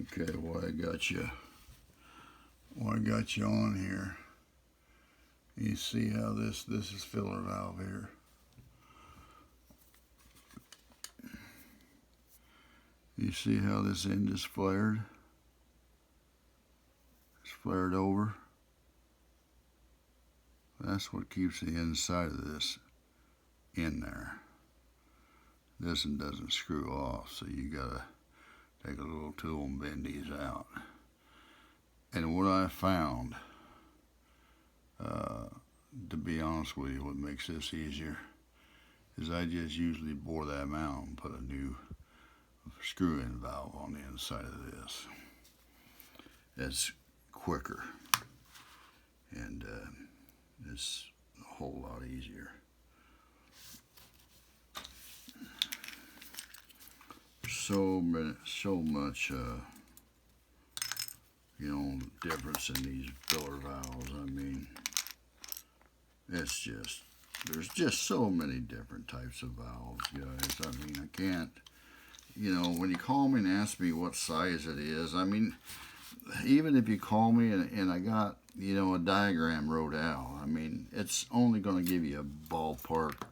Okay, while I got you on here, you see how this is filler valve here. You see how this end is flared? It's flared over. That's what keeps the inside of this in there. This one doesn't screw off, so you gotta take a little tool and bend these out. And what I found, to be honest with you, what makes this easier is I just usually bore them out and put a new screw-in valve on the inside of this. It's quicker, and it's a whole lot easier. So much, difference in these filler valves. I mean, it's just, there's just so many different types of valves, guys. I mean, I can't, when you call me and ask me what size it is, I mean, even if you call me and I got, a diagram wrote out, I mean, it's only going to give you a ballpark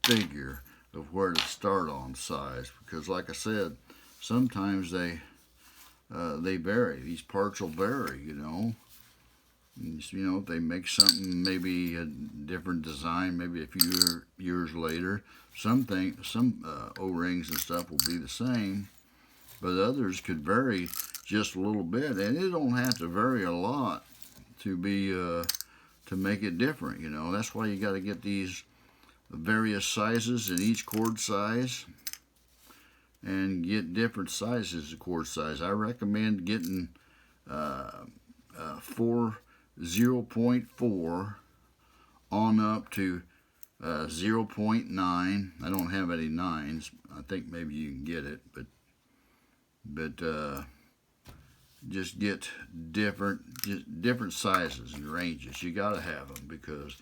figure of where to start on size, because like I said, sometimes they vary. These parts will vary, if they make something maybe a different design, maybe a few years later, some O-rings and stuff will be the same, but others could vary just a little bit, and it don't have to vary a lot to be to make it different. That's why you got to get these various sizes in each cord size and get different sizes of cord size. I recommend getting 0.4 on up to 0.9. I don't have any 9s. I think maybe you can get it, but just get different sizes and ranges. You got to have them because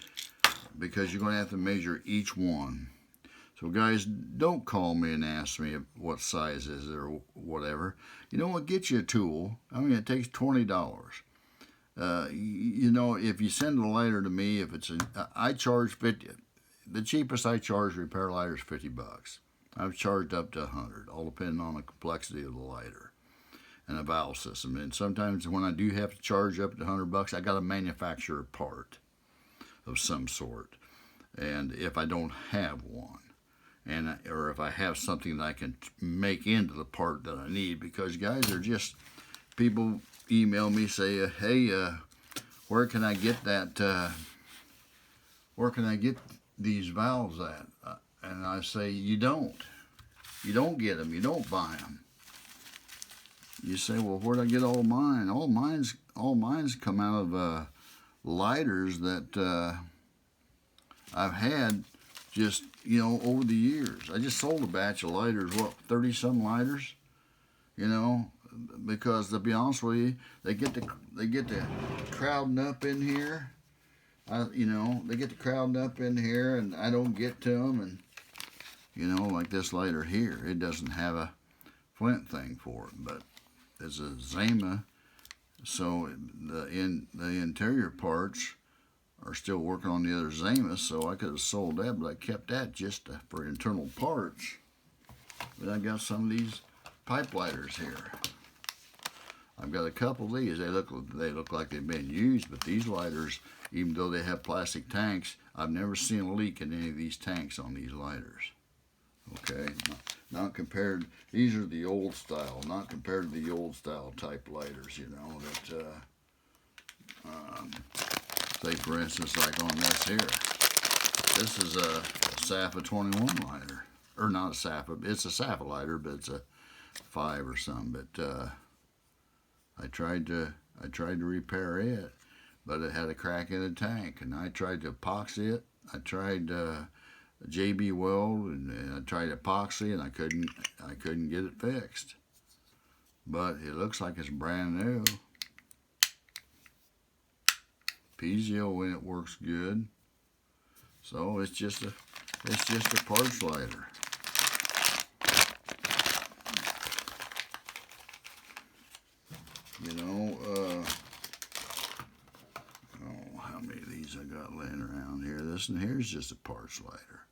you're going to have to measure each one. So guys, don't call me and ask me what size is it or whatever. You know what? Get you a tool. I mean, it takes $20. If you send a lighter to me, if it's I charge 50. The cheapest I charge repair lighter is $50. I've charged up to 100, all depending on the complexity of the lighter and the valve system. And sometimes when I do have to charge up to $100, I got to manufacture a part of some sort. And if I don't have one, or if I have something that I can make into the part that I need, because guys are just, people email me, say, hey, where can I get that, where can I get these valves at? And I say, you don't get them, you don't buy them. You say, well, where'd I get all mine? All mine's come out of lighters that I've had just, over the years. I just sold a batch of lighters, 30-some lighters, because to be honest with you, they get to crowding up in here. They get to crowding up in here, and I don't get to them, and like this lighter here, it doesn't have a flint thing for it, but it's a Zama, so the interior parts are still working on the other Zama, so I could have sold that, but I kept that just for internal parts. But I got some of these pipe lighters here. I've got a couple of these. They look like they've been used, but these lighters, even though they have plastic tanks, I've never seen a leak in any of these tanks on these lighters. Okay, not compared. These are the old style, not compared to the old style type lighters. Say for instance, like on this here. This is a Safa 21 lighter, or not a Safa. It's a Safa lighter, but it's a 5 or something. But I tried to repair it, but it had a crack in the tank, and I tried to epoxy it. I tried JB Weld, and I tried epoxy, and I couldn't get it fixed. But it looks like it's brand new. Piezo in it works good. So it's just a parts lighter. You know, oh, how many of these I got laying around here? This one here's just a parts lighter.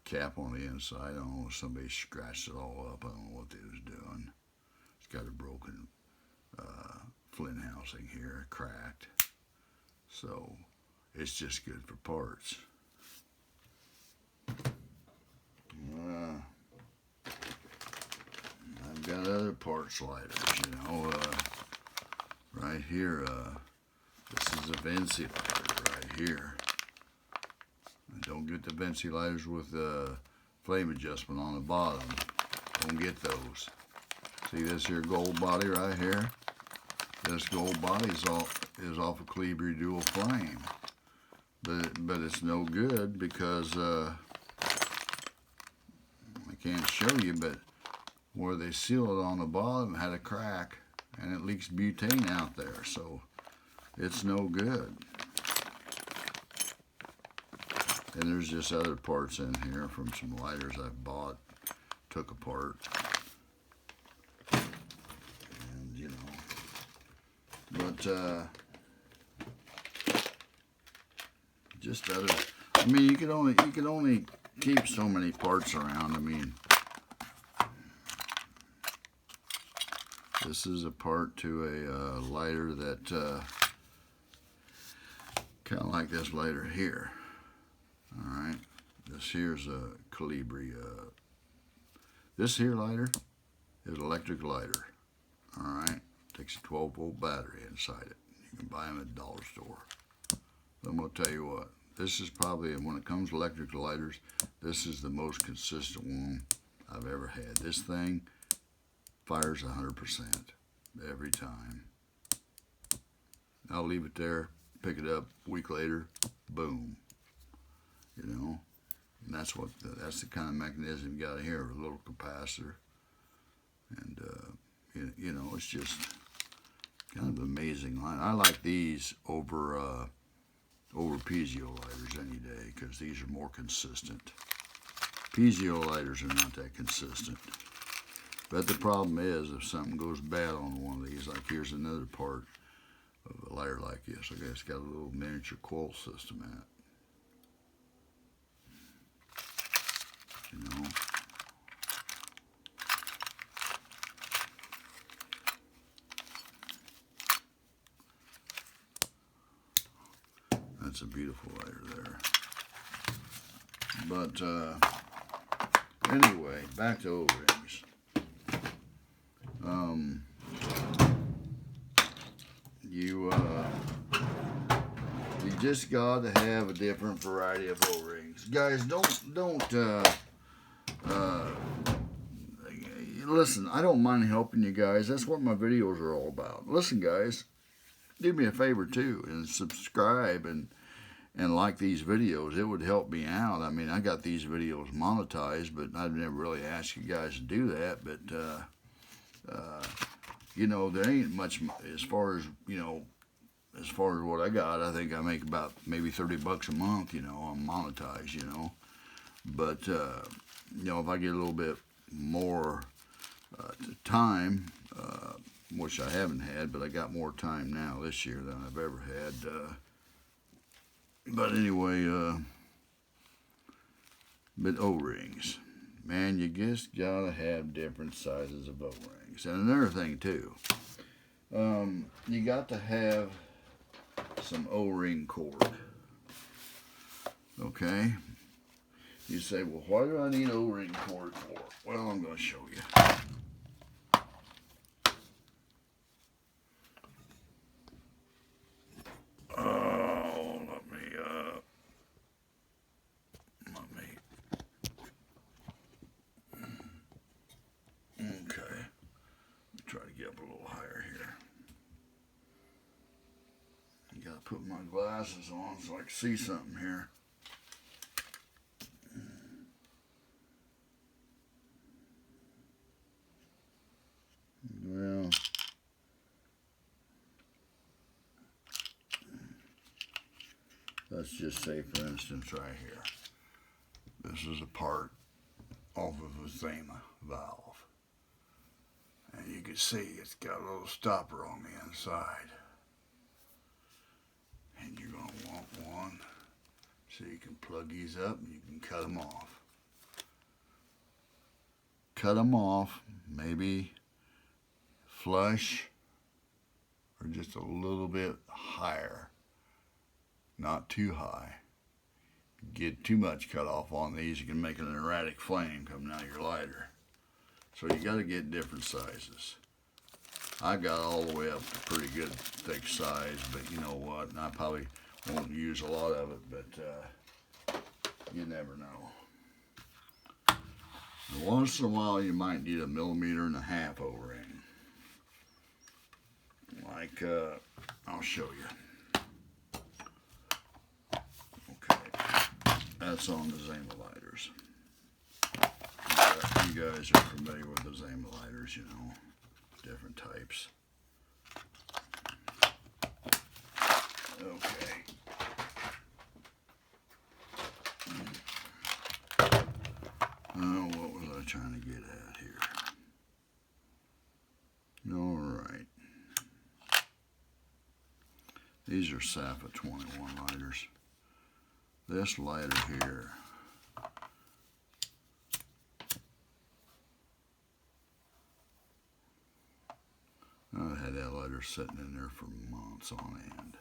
Cap on the inside. I don't know if somebody scratched it all up. I don't know what they was doing. It's got a broken flint housing here, cracked. So it's just good for parts. I've got other parts lighters, you know. Right here, this is a Vinci lighter right here. Don't get the Vinci lighters with the flame adjustment on the bottom. Don't get those. See this here gold body right here? This gold body is off a Calibri dual flame. But it's no good because I can't show you, but where they seal it on the bottom had a crack and it leaks butane out there, so it's no good. And there's just other parts in here from some lighters I bought, took apart. And you know, but just other, I mean, you can only keep so many parts around. I mean, this is a part to a lighter that kind of like this lighter here. All right, this here's a Calibri. This here lighter is an electric lighter. All right, takes a 12-volt battery inside it. You can buy them at the dollar store. I'm gonna tell you what. This is probably, when it comes to electric lighters, this is the most consistent one I've ever had. This thing fires 100% every time. I'll leave it there, pick it up a week later, boom. You know, and that's the kind of mechanism you got here, a little capacitor, and you know, it's just kind of amazing line. I like these over piezo lighters any day because these are more consistent. Piezo lighters are not that consistent. But the problem is if something goes bad on one of these, like here's another part of a lighter like this. Okay, it's got a little miniature coil system in it. You know. That's a beautiful lighter there. But anyway, back to O-rings. You just got to have a different variety of O-rings, guys. Don't listen. I don't mind helping you guys. That's what my videos are all about. Listen, guys, do me a favor too and subscribe and like these videos. It would help me out. I mean, I got these videos monetized, but I've never really asked you guys to do that. But you know, there ain't much as far as, you know, as far as what I got. I think I make about maybe $30 a month, you know, on monetized, you know. But you know, if I get a little bit more time, which I haven't had, but I got more time now this year than I've ever had. But anyway, but O-rings, man, you just gotta have different sizes of O-rings. And another thing too, you got to have some O-ring cord. Okay. You say, well, why do I need O-ring cord for? Well, I'm going to show you. Put my glasses on so I can see something here. Well, let's just say, for instance, right here. This is a part off of the same valve. And you can see it's got a little stopper on the inside. And you're going to want one so you can plug these up and you can cut them off. Cut them off, maybe flush or just a little bit higher, not too high. Get too much cut off on these, you can make an erratic flame coming out of your lighter. So you got to get different sizes. I got all the way up to pretty good thick size, but you know what? And I probably won't use a lot of it, but you never know. And once in a while, you might need a 1.5 millimeter O-ring. Like, I'll show you. Okay, that's on the Zama lighters. You guys are familiar with the Zama lighters, you know, different types. Okay. What was I trying to get at here? All right. These are Safa 21 lighters. This lighter here, I've had that lighter sitting in there for months on end.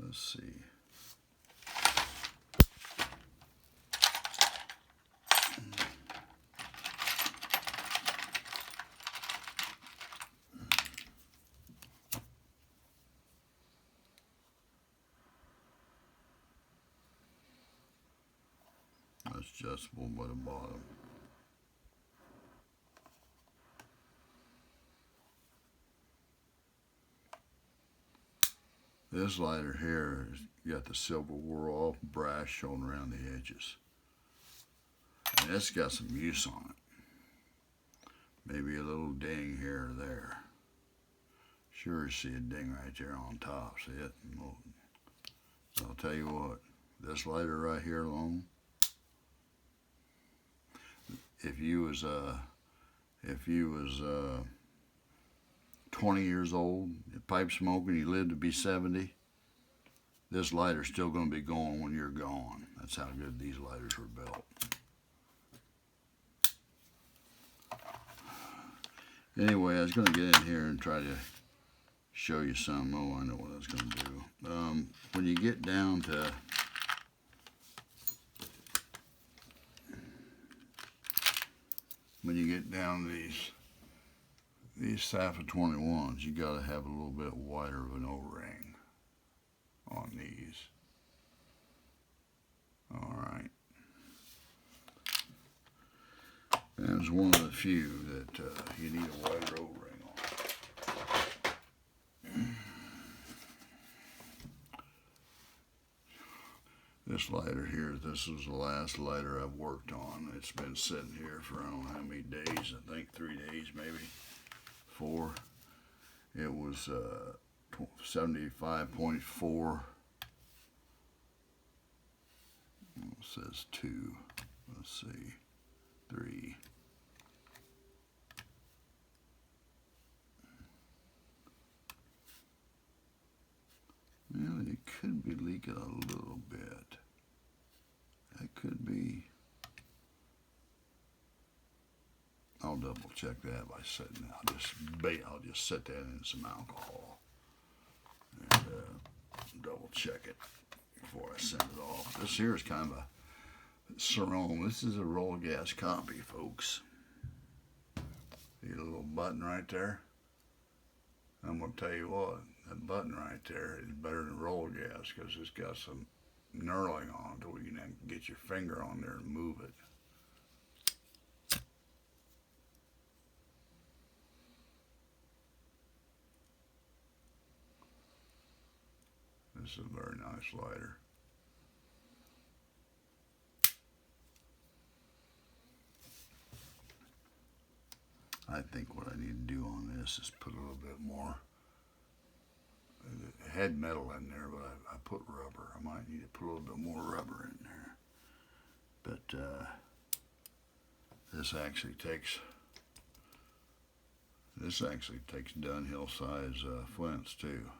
Let's see. That's adjustable by the bottom. This lighter here has got the silver whorl brass showing around the edges. And it's got some use on it. Maybe a little ding here or there. Sure, you see a ding right there on top. See it? Well, I'll tell you what. This lighter right here alone. If you was 20 years old, pipe smoking, you lived to be 70, this lighter's still going to be going when you're gone. That's how good these lighters were built. Anyway, I was going to get in here and try to show you some. Oh, I know what I was going to do. When you get down to these Safa 21s, you got to have a little bit wider of an O-ring on these. All right. And it's one of the few that you need a wider O-ring on. This lighter here, this is the last lighter I've worked on. It's been sitting here for I don't know how many days, I think 3 days maybe, 4. It was 75.4. It says 2. Let's see, 3. Well, it could be leaking a little bit. That could be. I'll double check that by setting. I'll just set that in some alcohol and double check it before I send it off. This here is kind of a Cerome. This is a roll gas copy, folks. See a little button right there? I'm going to tell you what, that button right there is better than roll gas because it's got some knurling on it where you can get your finger on there and move it. This is a very nice lighter. I think what I need to do on this is put a little bit more. It had metal in there, but I put rubber. I might need to put a little bit more rubber in there. But This actually takes Dunhill size flints too.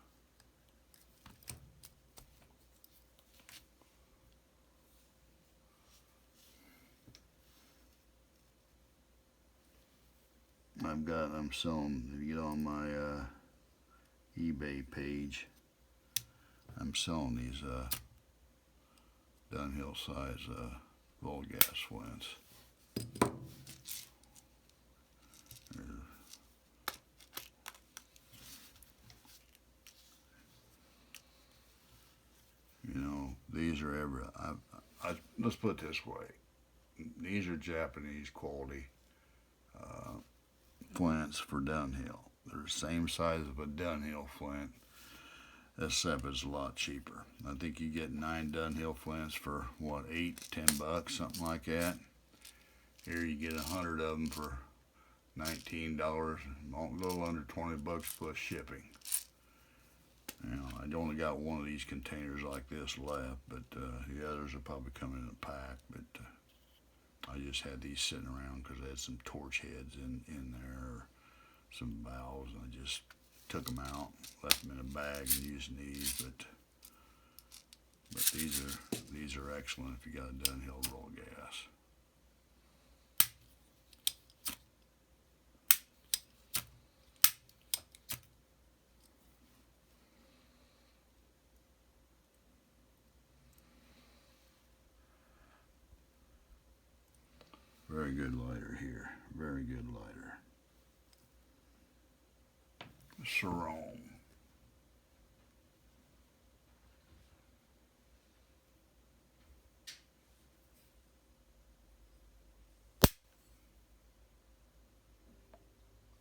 I'm selling, if you get on my eBay page, I'm selling these Dunhill size full gas flints. You know, these are let's put it this way. These are Japanese quality flints for Dunhill. They're the same size of a Dunhill flint, except it's a lot cheaper. I think you get 9 Dunhill flints for what, $8-10, something like that. Here you get 100 of them for $19, a little under $20 plus shipping. You know, I only got one of these containers like this left, but the others will probably come in a pack. But I just had these sitting around because I had some torch heads in there, some valves, and I just took them out, left them in a bag, and using these. But these are excellent if you got a Dunhill roll gas. Very good lighter here. Very good lighter. Cerome.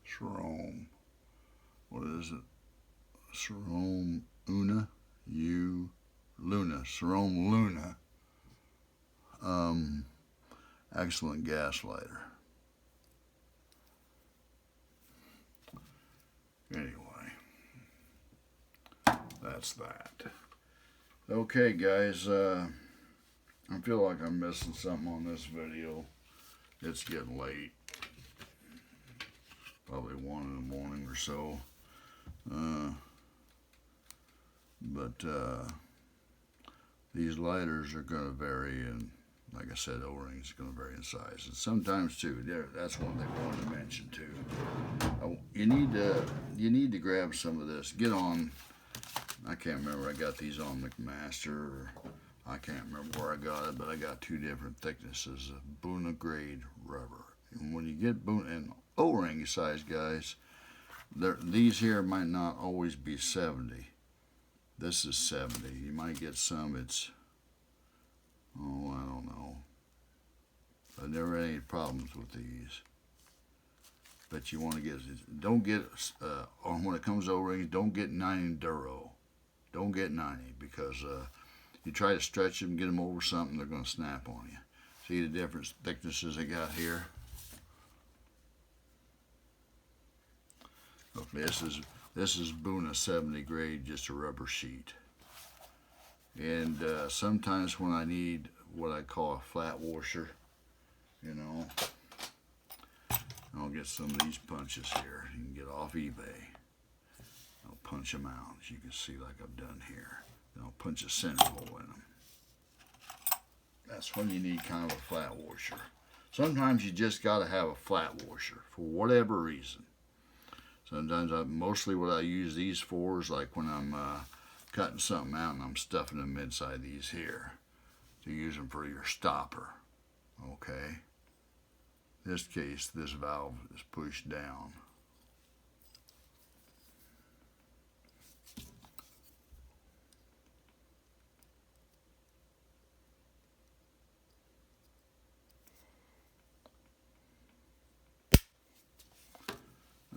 Cerome. What is it? Cerome Una? Luna. Cerome Luna. Excellent gas lighter. Anyway, that's that. Okay, guys, I feel like I'm missing something on this video. It's getting late. Probably 1 in the morning or so. But these lighters are going to vary, and like I said, O-rings are going to vary in size. And sometimes too, that's one thing I wanted to mention too. You need to grab some of this. Get on. I can't remember. I got these on McMaster. Or I can't remember where I got it, but I got 2 different thicknesses of Buna grade rubber. And when you get Buna and O-ring size, guys, these here might not always be 70. This is 70. You might get some. It's I don't know. I've never had any problems with these. But you want to don't get, when it comes to O-rings, don't get 90 Duro. Don't get 90, because you try to stretch them, get them over something, they're going to snap on you. See the different thicknesses I got here? Look, this is Buna 70 grade, just a rubber sheet. And sometimes when I need what I call a flat washer, you know, I'll get some of these punches here. You can get off eBay. I'll punch them out, as you can see, like I've done here. Then I'll punch a center hole in them. That's when you need kind of a flat washer. Sometimes you just got to have a flat washer for whatever reason. Sometimes mostly what I use these for is like when I'm cutting something out and I'm stuffing them inside these here, to use them for your stopper. Okay. In this case, this valve is pushed down.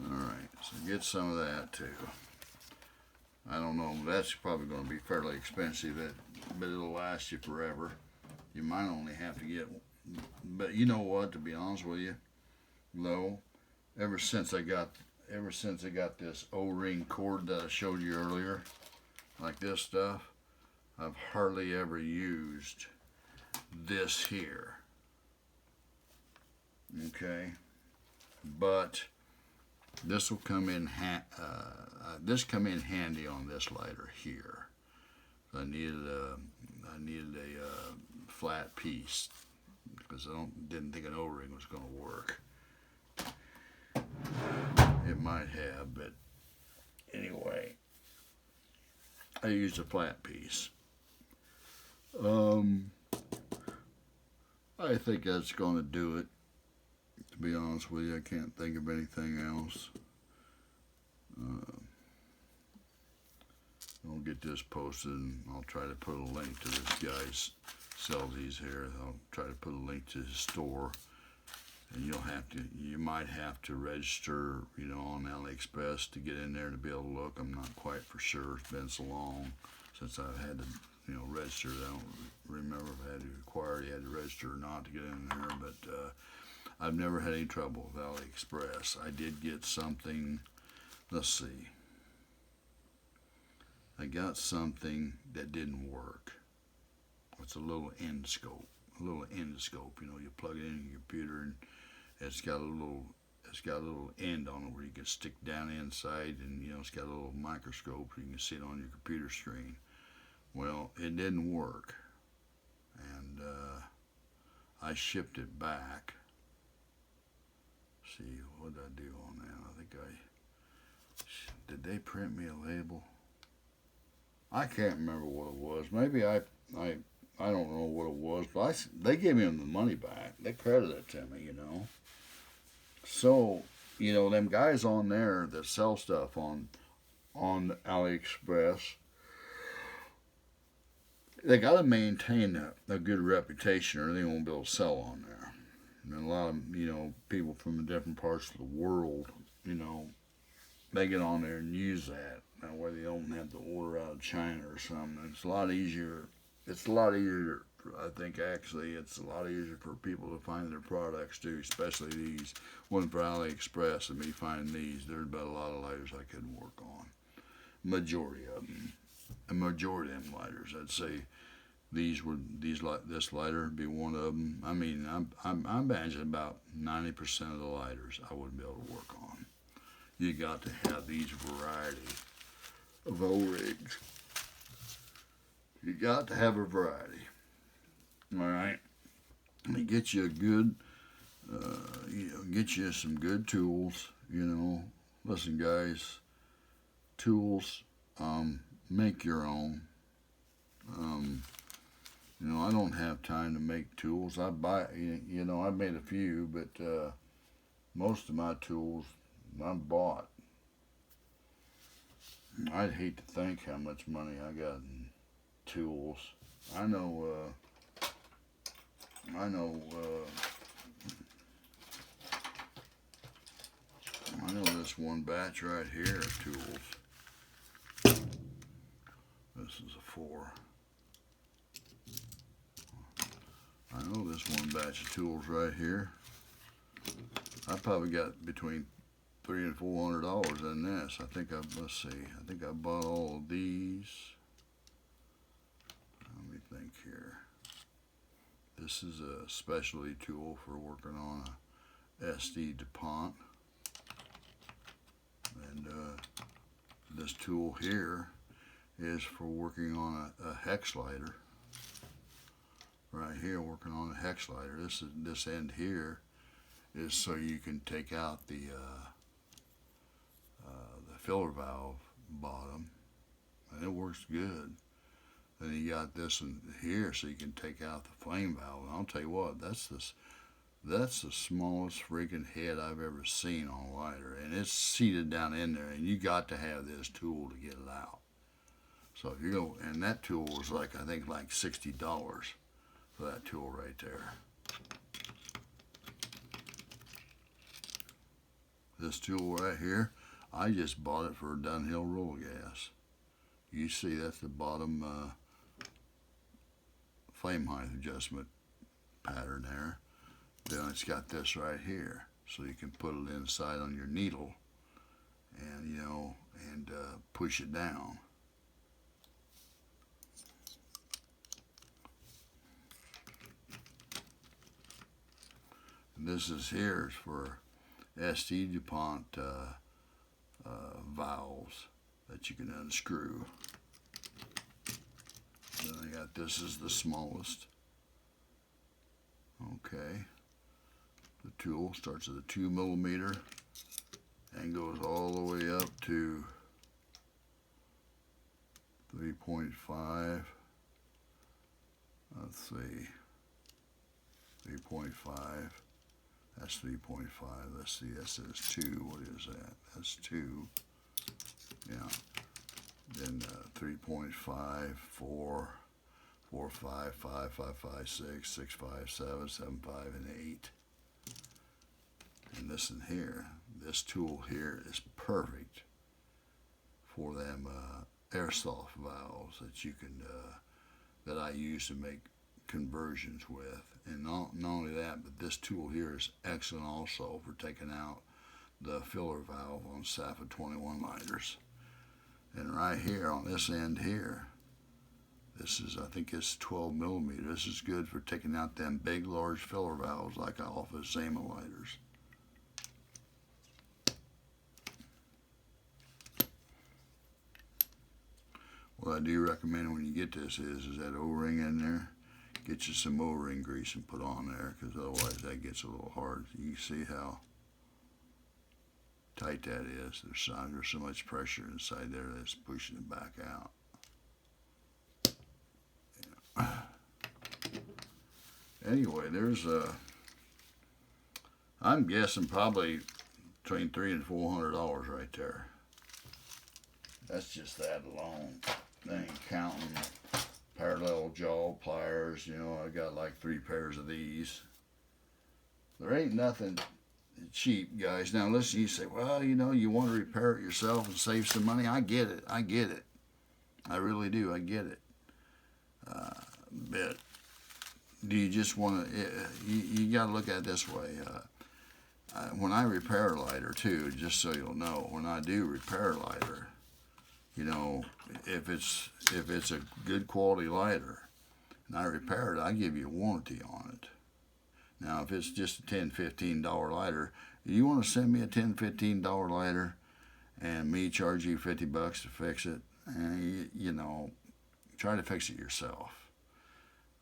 Alright, so get some of that too. I don't know, that's probably going to be fairly expensive, but it'll last you forever. You might only have to get, but you know what, to be honest with you, though, ever since I got this O-ring cord that I showed you earlier, like this stuff, I've hardly ever used this here. Okay, but this will come in this come in handy on this lighter here. I needed a flat piece because didn't think an O-ring was going to work. It might have, but anyway, I used a flat piece. I think that's going to do it. To be honest with you, I can't think of anything else. I'll get this posted, and I'll try to put a link to this guy's sells these here. I'll try to put a link to his store, and you might have to register, on AliExpress to get in there to be able to look. I'm not quite for sure. It's been so long since I've had to, register. I don't remember if I had to register or not to get in there, but I've never had any trouble with AliExpress. I did get something. Let's see. I got something that didn't work. It's a little endoscope. You plug it in your computer, and it's got a little end on it where you can stick down inside, and it's got a little microscope so you can see it on your computer screen. Well, it didn't work, and I shipped it back. See, what did I do on that? Did they print me a label? I can't remember what it was. Maybe I don't know what it was, but they gave me the money back. They credited it to me, So, them guys on there that sell stuff on AliExpress, they got to maintain a good reputation, or they won't be able to sell on there. And a lot of people from different parts of the world, they get on there and use that. That way they don't have to order out of China or something. It's a lot easier. I think actually it's a lot easier for people to find their products too, especially these. One for AliExpress and me finding these. There's about a lot of lighters I couldn't work on. Majority of them. A majority of them lighters. I'd say this lighter would be one of them. I mean, I'm imagining about 90% of the lighters I wouldn't be able to work on. You got to have these variety of O-rings. You got to have a variety. All right? And get you a good, get you some good tools. Listen, guys, tools, make your own. I don't have time to make tools. I buy, I made a few, but most of my tools I bought. I'd hate to think how much money I got in tools. I know this one batch right here of tools. This is a 4. I know this one batch of tools right here. I probably got between $300 and $400 in this. I think I bought all of these. Let me think here. This is a specialty tool for working on a SD DuPont. And this tool here is for working on a hex lighter. Right here, working on a hex lighter. This end here is so you can take out the filler valve bottom, and it works good. Then you got this in here so you can take out the flame valve. And I'll tell you what, that's the smallest freaking head I've ever seen on a lighter, and it's seated down in there, and you got to have this tool to get it out. So if you go, and that tool was I think $60 for that tool right there. This tool right here, I just bought it for Dunhill roll gas. You see that's the bottom flame height adjustment pattern there. Then it's got this right here, so you can put it inside on your needle and push it down. This is here is for ST DuPont valves that you can unscrew. Then I got this is the smallest. Okay. The tool starts at a 2mm and goes all the way up to 3.5. Let's see. 3.5. That's 3.5. Let's see. That says 2. What is that? That's 2. Yeah. Then 3.5, 4, 4, 5, 5, 5, 5, 6, 6, 5, 7, 7, 5, and 8. And this in here, this tool here is perfect for them airsoft valves that you can that I use to make conversions with. And not only that, but this tool here is excellent also for taking out the filler valve on Safa 21 lighters. And right here on this end here, this is, I think it's 12mm. This is good for taking out them big, large filler valves like off of Zama lighters. What I do recommend when you get this is that O-ring in there. Get you some O-ring grease and put on there, because otherwise that gets a little hard. You can see how tight that is. There's so much pressure inside there that's pushing it back out. Yeah. Anyway, there's I'm guessing probably between $300 and $400 right there. That's just that alone. They ain't counting parallel jaw pliers. You know, I got like 3 pairs of these. There ain't nothing cheap, guys. Now listen, you say, well, you know, you want to repair it yourself and save some money. I get it. I get it. I really do. I get it. But do you just want to, you got to look at it this way. When I repair a lighter too, just so you'll know, when I do repair a lighter, you know, if it's a good quality lighter and I repair it, I give you a warranty on it. Now, if it's just a $10, $15 lighter, you want to send me a $10, $15 lighter and me charge you $50 to fix it, and you know, try to fix it yourself.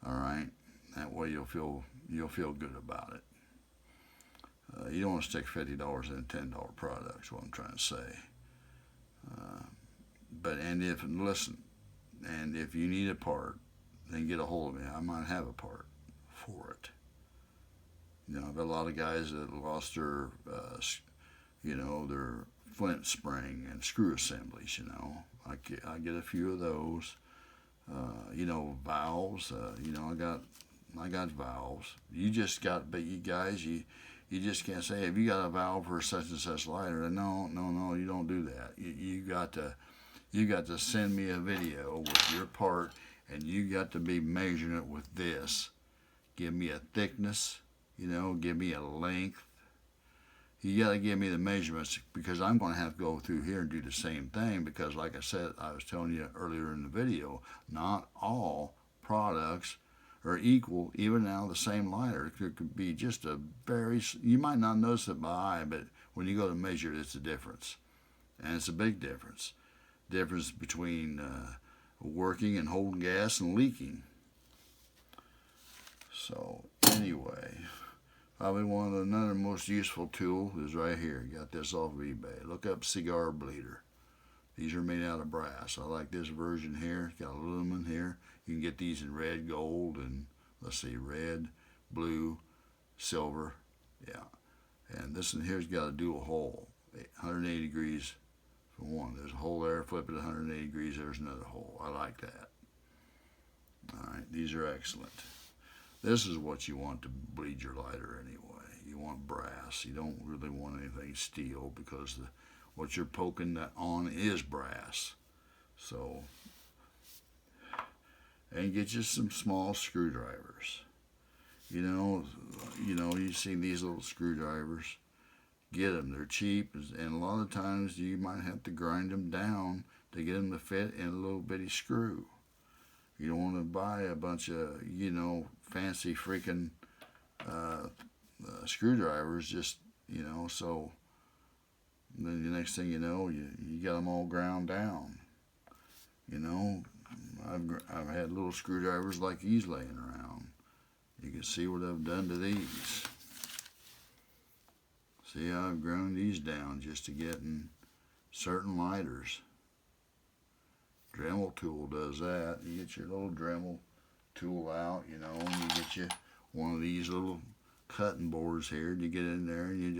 All right, that way you'll feel good about it. You don't want to stick $50 in a $10 product. Is what I'm trying to say. And if you need a part, then get a hold of me. I might have a part for it. You know, I've got a lot of guys that lost their, their flint spring and screw assemblies. You know, I get a few of those. Valves. I got valves. You just can't say, have you got a valve for such and such lighter? No, you don't do that. You got to send me a video with your part, and you got to be measuring it with this. Give me a thickness, give me a length. You got to give me the measurements, because I'm going to have to go through here and do the same thing, because like I said, I was telling you earlier in the video, not all products are equal. Even now, the same lighter could be just you might not notice it by eye, but when you go to measure it, it's a difference. And it's a big difference. Difference between working and holding gas and leaking. So anyway, probably another most useful tool is right here. Got this off of eBay. Look up cigar bleeder. These are made out of brass. I like this version here. It's got aluminum here. You can get these in red, gold, and let's see, red, blue, silver. Yeah. And this one here's got a dual hole, 180 degrees for one. There's a hole there. Flip it 180 degrees. There's another hole. I like that. All right. These are excellent. This is what you want to bleed your lighter anyway. You want brass. You don't really want anything steel, because what you're poking that on is brass. So, and get you some small screwdrivers. You see these little screwdrivers. Get them. They're cheap, and a lot of times you might have to grind them down to get them to fit in a little bitty screw. You don't want to buy a bunch of, fancy freaking screwdrivers, just, so then the next thing you know, you got them all ground down. You know, I've had little screwdrivers like these laying around. You can see what I've done to these. See how I've ground these down just to get in certain lighters. Dremel tool does that. You get your little Dremel tool out, and you get you one of these little cutting boards here. You get in there and you